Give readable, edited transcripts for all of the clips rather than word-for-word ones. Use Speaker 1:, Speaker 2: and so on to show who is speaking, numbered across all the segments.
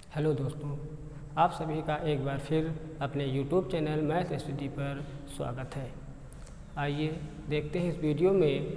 Speaker 1: Hello दोस्तों, आप सभी का एक बार फिर अपने YouTube चैनल मैथ स्टडी पर स्वागत है। आइए देखते हैं इस वीडियो में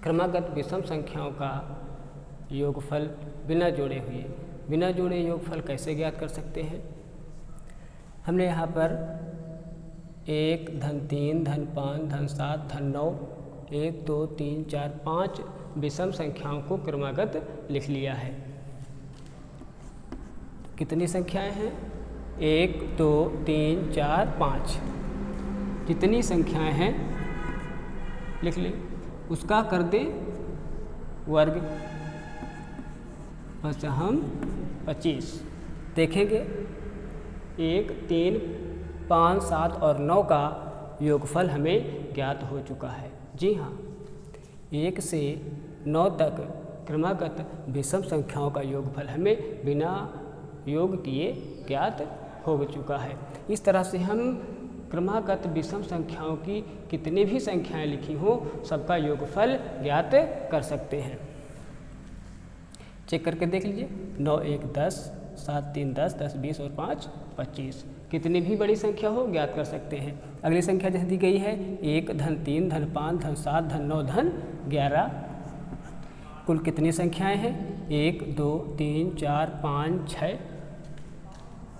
Speaker 1: क्रमागत विषम संख्याओं का योगफल बिना जोड़े योगफल कैसे ज्ञात कर सकते हैं। हमने यहाँ पर 1 धन 3 धन 5 धन 7 धन 9 1 2 3 4 5 विषम संख्याओं को क्रमागत लिख लिया है। कितनी संख्याएं हैं? 1 2 3 4 5। जितनी संख्याएं हैं लिख लें, उसका कर दें वर्ग, बस हम 25 देखेंगे। 1 3 5 7 और 9 का योगफल हमें ज्ञात हो चुका है। जी हाँ, 1 से 9 तक क्रमागत विषम संख्याओं का योगफल हमें बिना योग किए ज्ञात हो चुका है। इस तरह से हम क्रमागत विषम संख्याओं की कितनी भी संख्याएं लिखी हो सबका योगफल ज्ञात कर सकते हैं। चेक करके देख लीजिए। 9 1 10 7 3 10 10 20 और 5 25। कितनी भी बड़ी संख्या हो ज्ञात कर सकते हैं। अगली संख्या जैसे दी गई है 1 धन 3 धन 5 धन 7 धन 9 धन 11। कुल कितनी संख्याएं हैं? 1 2 3 4 5 6।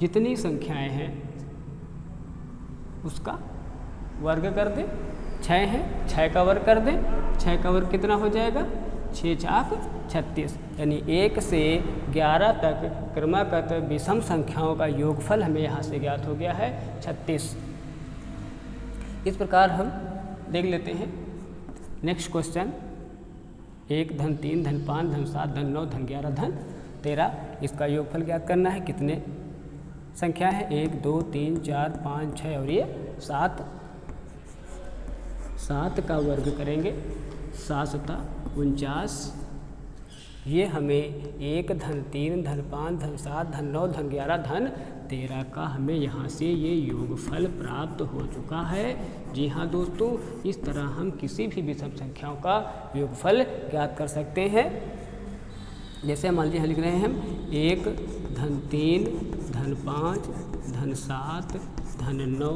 Speaker 1: जितनी संख्याएं हैं उसका वर्ग कर दें। 6 है, 6 का वर्ग कर दें। 6 का वर्ग कितना हो जाएगा? 6 चाक 36। यानी 1 से 11 तक क्रमागत विषम संख्याओं का योगफल हमें यहाँ से ज्ञात हो गया है 36। इस प्रकार हम देख लेते हैं नेक्स्ट क्वेश्चन। 1 धन 3 धन 5 धन 7 धन 9 धन 11 धन 13। इसका योगफल ज्ञात करना है। कितने संख्या है? 1 2 3 4 5 6 और ये 7। 7 का वर्ग करेंगे, 7 7 49। ये हमें 1 धन 3 धन 5 धन 7 धन 9 धन 11 धन 13 का हमें यहाँ से ये योगफल प्राप्त हो चुका है। जी हाँ दोस्तों, इस तरह हम किसी भी विषम संख्याओं का योगफल ज्ञात कर सकते हैं। जैसे मान लीजिए लिख रहे हैं हम 1 धन 3 धन 5 धन 7 धन 9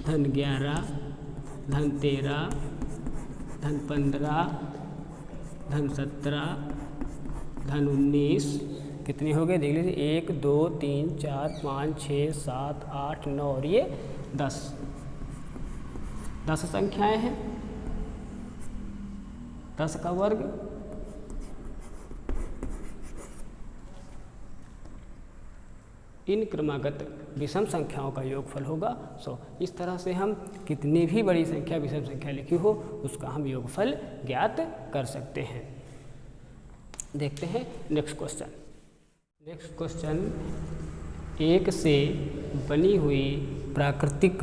Speaker 1: धन 11 धन 13 धन 15 धन 17 धन 19। कितने हो गए देख लीजिए। 1 2 3 4 5 6 7 8 9 और ये 10। 10 संख्याएं हैं। 10 का वर्ग इन क्रमागत विषम संख्याओं का योगफल होगा 100। इस तरह से हम कितनी भी बड़ी संख्या विषम संख्या लिखी हो उसका हम योगफल ज्ञात कर सकते हैं। देखते हैं नेक्स्ट क्वेश्चन। नेक्स्ट क्वेश्चन, 1 से बनी हुई प्राकृतिक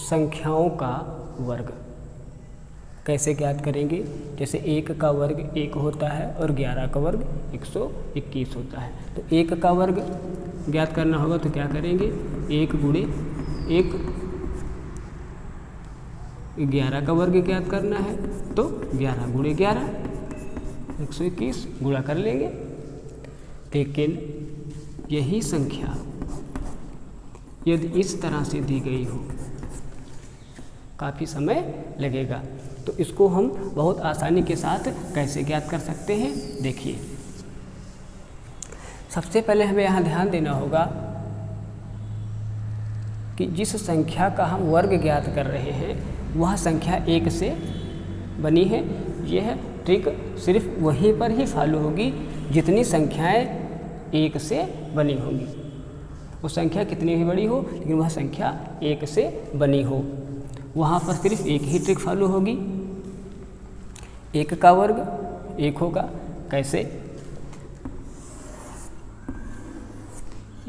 Speaker 1: संख्याओं का वर्ग कैसे ज्ञात करेंगे। जैसे 1 का वर्ग 1 होता है और 11 का वर्ग 121 होता है। तो 1 का वर्ग ज्ञात करना होगा तो क्या करेंगे? 1 गुणे 1। 11 का वर्ग ज्ञात करना है तो 11 गुणे 11 121 गुणा कर लेंगे। लेकिन यही संख्या यदि इस तरह से दी गई हो काफ़ी समय लगेगा। तो इसको हम बहुत आसानी के साथ कैसे ज्ञात कर सकते हैं, देखिए। सबसे पहले हमें यहाँ ध्यान देना होगा कि जिस संख्या का हम वर्ग ज्ञात कर रहे हैं वह संख्या 1 से बनी है। यह ट्रिक सिर्फ वहीं पर ही फॉलो होगी जितनी संख्याएं 1 से बनी होंगी। वो संख्या कितनी भी बड़ी हो लेकिन वह संख्या 1 से बनी हो, वहाँ पर सिर्फ एक ही ट्रिक फॉलो होगी। 1 का वर्ग 1 होगा। कैसे?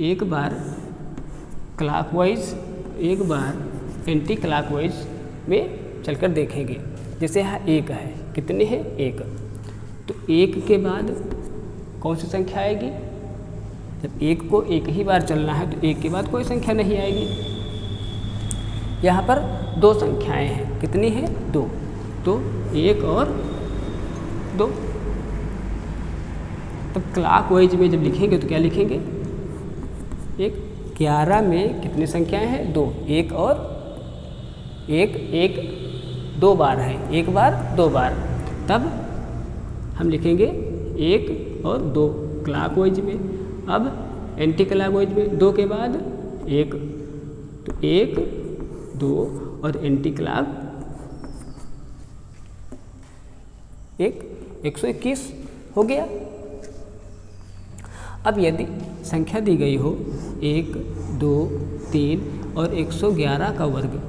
Speaker 1: एक बार क्लॉकवाइज एक बार एंटी क्लॉकवाइज में चलकर देखेंगे। जैसे यहाँ 1 है, कितने हैं? 1। तो 1 के बाद कौन सी संख्या आएगी? जब 1 को एक ही बार चलना है तो 1 के बाद कोई संख्या नहीं आएगी। यहाँ पर 2 संख्याएं हैं। कितनी है? 2। तो 1 और 2। तो क्लॉकवाइज में जब लिखेंगे तो क्या लिखेंगे, एक 11 में कितनी संख्याएं हैं, 2, एक और एक 2 बार है, एक बार 2 बार, तब हम लिखेंगे 1 और 2 क्लॉकवाइज में। अब एंटी क्लॉकवाइज में 2 के बाद 1, तो 1 2 और एंटी क्लॉक 121 हो गया। अब यदि संख्या दी गई हो 1 2 3 और 111 का वर्ग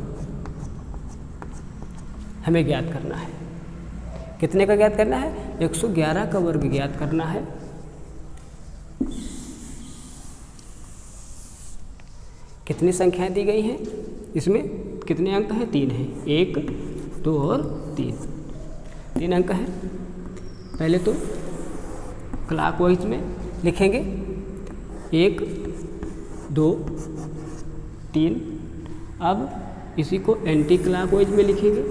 Speaker 1: हमें ज्ञात करना है। कितने का ज्ञात करना है, 111 का वर्ग ज्ञात करना है। कितनी संख्याएं दी गई हैं, इसमें कितने अंक हैं, 3 हैं, 1 2 और 3 अंक हैं। पहले तो क्लॉकवाइज में लिखेंगे 1 2 3, अब इसी को एंटी क्लॉकवाइज में लिखेंगे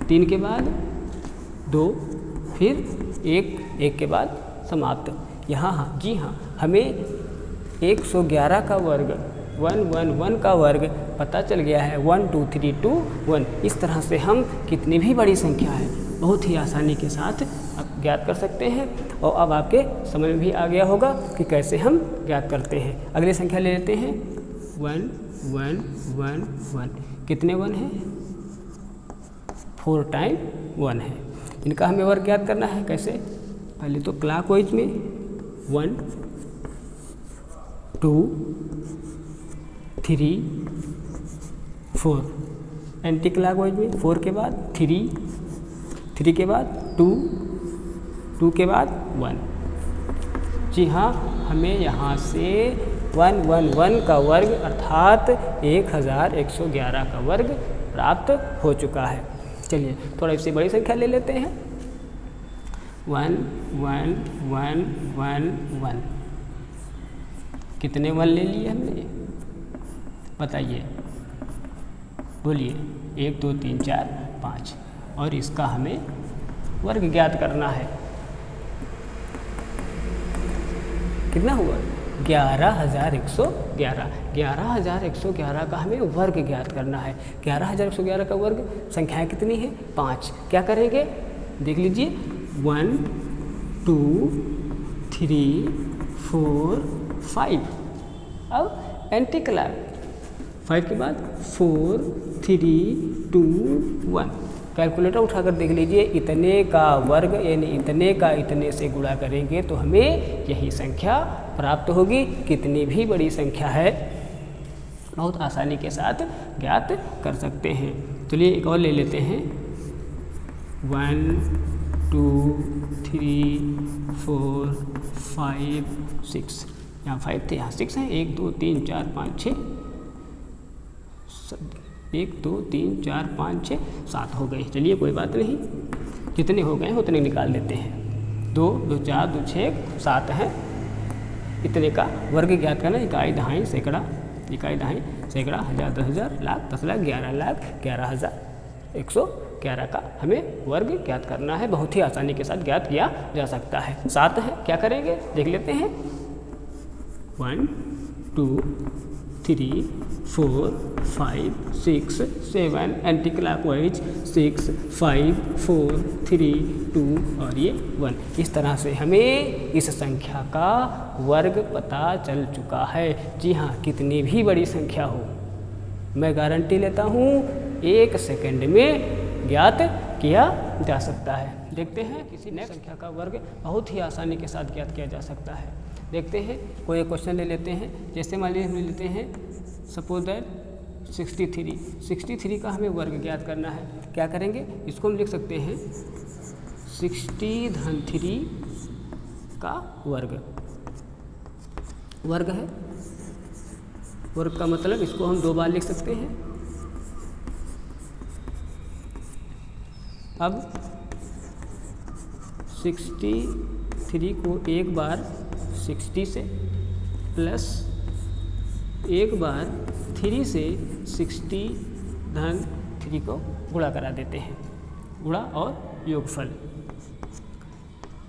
Speaker 1: 3 के बाद 2, फिर 1 के बाद समाप्त। यहाँ जी हाँ, हमें 111 का वर्ग 111 का वर्ग पता चल गया है, 1 2 3 2 1। इस तरह से हम कितनी भी बड़ी संख्या है बहुत ही आसानी के साथ अब ज्ञात कर सकते हैं, और अब आपके समझ में भी आ गया होगा कि कैसे हम ज्ञात करते हैं। अगली संख्या ले लेते हैं 1 1 1 1। कितने 1 हैं, 4 टाइम 1 है। इनका हमें वर्ग ज्ञात करना है। कैसे, पहले तो क्लॉकवाइज में 1 2 3 4, एंटी क्लॉकवाइज में 4 के बाद 3 के बाद 2 के बाद 1। जी हाँ, हमें यहाँ से 111 का वर्ग अर्थात 1111 का वर्ग प्राप्त हो चुका है। चलिए थोड़ा इससे बड़ी संख्या ले लेते हैं, 1 1 1 1 1। कितने 1 ले लिए हमने, बताइए, बोलिए। 1 2 3 4 5, और इसका हमें वर्ग ज्ञात करना है। कितना हुआ, 11111। 11111 का हमें वर्ग ज्ञात करना है। 11111 का वर्ग संख्याएं कितनी है, 5। क्या करेंगे, देख लीजिए, 1 2 3 4 5। अब एंटी क्लॉक 5 के बाद 4 3 2 1। कैलकुलेटर उठाकर देख लीजिए, इतने का वर्ग यानी इतने का इतने से गुणा करेंगे तो हमें यही संख्या प्राप्त होगी। कितनी भी बड़ी संख्या है बहुत आसानी के साथ ज्ञात कर सकते हैं। चलिए एक और ले लेते हैं, 1 2 3 4 5 6। यहाँ 5 थे, यहाँ 6 हैं। 1 2 3 4 5 6, 1 2 3 4 5 6 7 हो गए। चलिए कोई बात नहीं, जितने हो गए हैं उतने निकाल देते हैं। 2 2 4 2 6 7 हैं। इतने का वर्ग ज्ञात करना, इकाई दहाई सैकड़ा, इकाई दहाई सैकड़ा, हज़ार, 10,000, लाख, 10 लाख, 11 लाख, 11,111 का हमें वर्ग ज्ञात करना है। बहुत ही आसानी के साथ ज्ञात किया जा सकता है। 7 है, क्या करेंगे देख लेते हैं, 1 2 3 4 5 6 7, एंटी क्लॉकवाइज 6 5 4 3 2 और ये 1। इस तरह से हमें इस संख्या का वर्ग पता चल चुका है। जी हाँ, कितनी भी बड़ी संख्या हो, मैं गारंटी लेता हूँ 1 सेकंड में ज्ञात किया जा सकता है। देखते हैं किसी नेक्स्ट संख्या का वर्ग बहुत ही आसानी के साथ ज्ञात किया जा सकता है। देखते हैं, कोई एक क्वेश्चन ले लेते हैं। जैसे मान लीजिए हम लेते हैं सपोज दैट 63 का हमें वर्ग ज्ञात करना है। क्या करेंगे, इसको हम लिख सकते हैं 60-3 का वर्ग। वर्ग है, वर्ग का मतलब इसको हम 2 बार लिख सकते हैं। अब 63 को एक बार 60 से प्लस एक बार 3 से 60-3 को गुणा करा देते हैं। गुणा और योगफल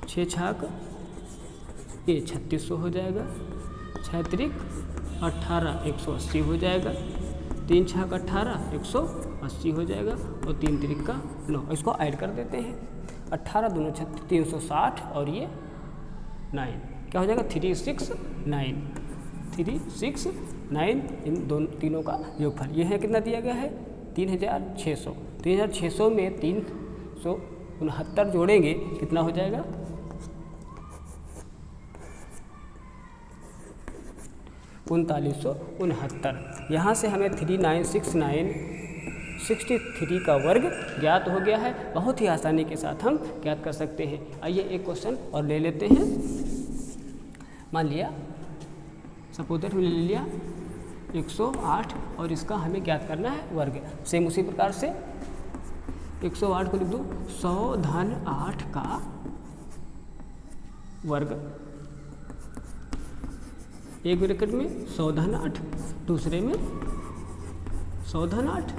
Speaker 1: 6 छाक ये 3600 हो जाएगा, 6 त्रिक 18 180 हो जाएगा, 3 छक 18 180 हो जाएगा और 3 त्रिक का 9। इसको ऐड कर देते हैं, 18 दूनी 36 360 और ये 9 क्या हो जाएगा 369, 369 इन दोनों तीनों का योगफल। ये है कितना दिया गया है 3600। 3600 में 369 जोड़ेंगे कितना हो जाएगा 3969। यहाँ से हमें 396963 का वर्ग ज्ञात हो गया है। बहुत ही आसानी के साथ हम ज्ञात कर सकते हैं। आइए एक क्वेश्चन और ले लेते हैं। मान लिया सपोज दैट हमने ले लिया 108 और इसका हमें ज्ञात करना है वर्ग। सेम उसी प्रकार से 108 को लिख दो 100 धन 8 का वर्ग, एक ब्रैकेट में 100 धन 8, दूसरे में 100 धन 8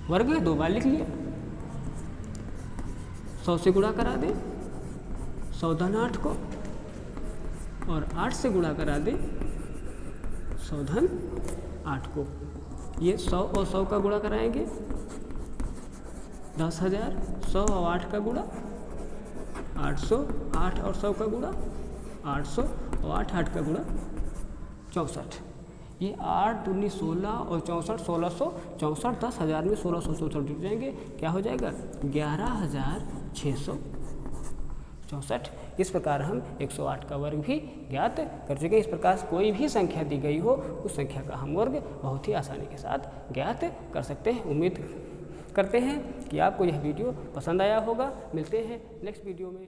Speaker 1: वर्ग है, 2 बार लिख लिया। 100 से गुणा करा दे 100 धन 8 को और 8 से गुणा करा दे 100 धन 8 को। ये 100 और 100 का गुणा कराएंगे 10,000, 100 और 8 का गुणा 800, 8 और 100 का गुणा 800 और 8 का गुणा 64। ये 8 दूनी 16 और 64 1664, 10,000 में 1664 जुड़ जाएंगे, क्या हो जाएगा 11,664। इस प्रकार हम 108 का वर्ग भी ज्ञात कर चुके हैं। इस प्रकार कोई भी संख्या दी गई हो उस संख्या का हम वर्ग बहुत ही आसानी के साथ ज्ञात कर सकते हैं। उम्मीद करते हैं कि आपको यह वीडियो पसंद आया होगा। मिलते हैं नेक्स्ट वीडियो में।